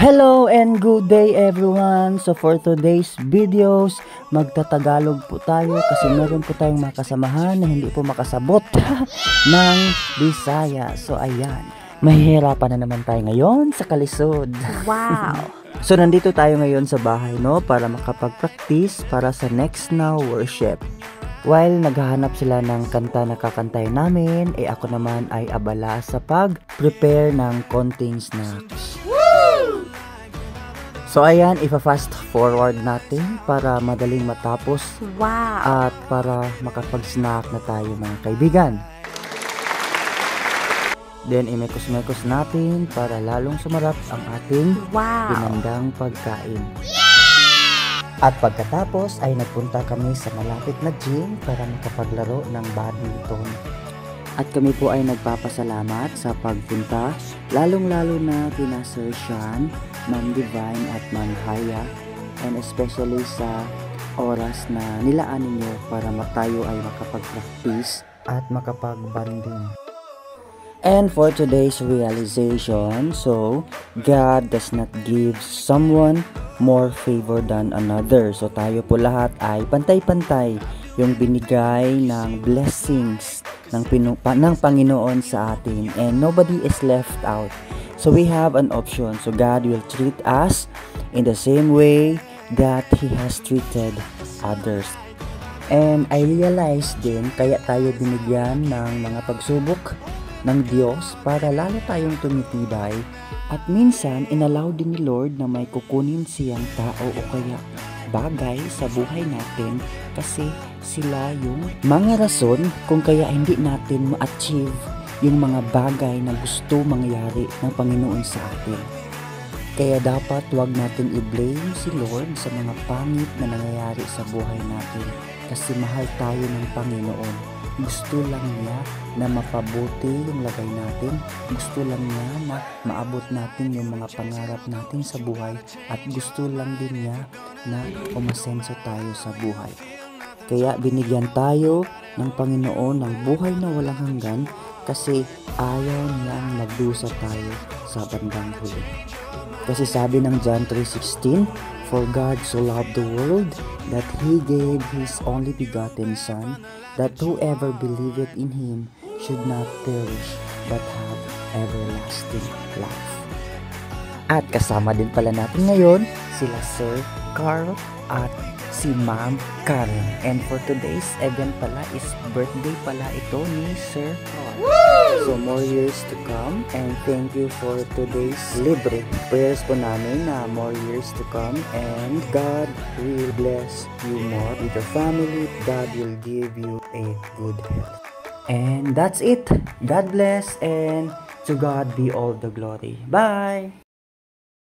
Hello and good day everyone. So for today's videos, magtatagalog po tayo kasi meron po tayong mga kasamahan na hindi po makasabot ng Bisaya. So ayan, mahihirapan na naman tayo ngayon sa kalisod. Wow! So nandito tayo ngayon sa bahay para makapag-practice para sa Next Now worship. While naghahanap sila ng kanta na kakantay namin, ako naman ay abala sa pag-prepare ng konting snacks. So ayan, ipa-fast forward natin para madaling matapos. Wow! At para makapag-snack na tayo mga kaibigan. Then imekos-mekos natin para lalong sumarap ang ating binandang pagkain. At pagkatapos ay nagpunta kami sa malapit na gym para makapaglaro ng badminton. At kami po ay nagpapasalamat sa pagpunta, lalong-lalo na kina Sir Sean, Ma'am Divine at Ma'am Haya, and especially sa oras na nilaan ninyo para tayo ay makapag-practice at makapag-banding. And for today's realization, so God does not give someone more favor than another. So tayo po lahat ay pantay-pantay yung binigay ng blessings ng Panginoon sa atin, and nobody is left out. So we have an option. So God will treat us in the same way that He has treated others. And I realized din, kaya tayo binigyan ng mga pagsubok ng Diyos para lalo tayong tumitibay, at minsan inallow din ni Lord na may kukunin siyang tao o kaya bagay sa buhay natin kasi sila yung mga rason kung kaya hindi natin ma-achieve yung mga bagay na gusto mangyari ng Panginoon sa atin. Kaya dapat wag natin i-blame si Lord sa mga pangit na nangyayari sa buhay natin kasi mahal tayo ng Panginoon. Gusto lang niya na mapabuti yung lagay natin. Gusto lang niya na maabot natin yung mga pangarap natin sa buhay, at gusto lang din niya na umasenso tayo sa buhay. Kaya binigyan tayo ng Panginoon ng buhay na walang hanggan kasi ayaw niyang magdusa tayo sa bandang huli. Kasi sabi ng John 3:16, "For God so loved the world that He gave His only begotten Son, that whoever believeth in Him should not perish but have everlasting life." At kasama din pala natin ngayon sila Sir Carl at si Ma'am Karen. And for today's event pala is birthday pala ito ni Sir Carl. So more years to come, and thank you for today's libre. Prayers po namin na more years to come, and God will bless you more with your family. God will give you a good health. And that's it. God bless, and to God be all the glory. Bye!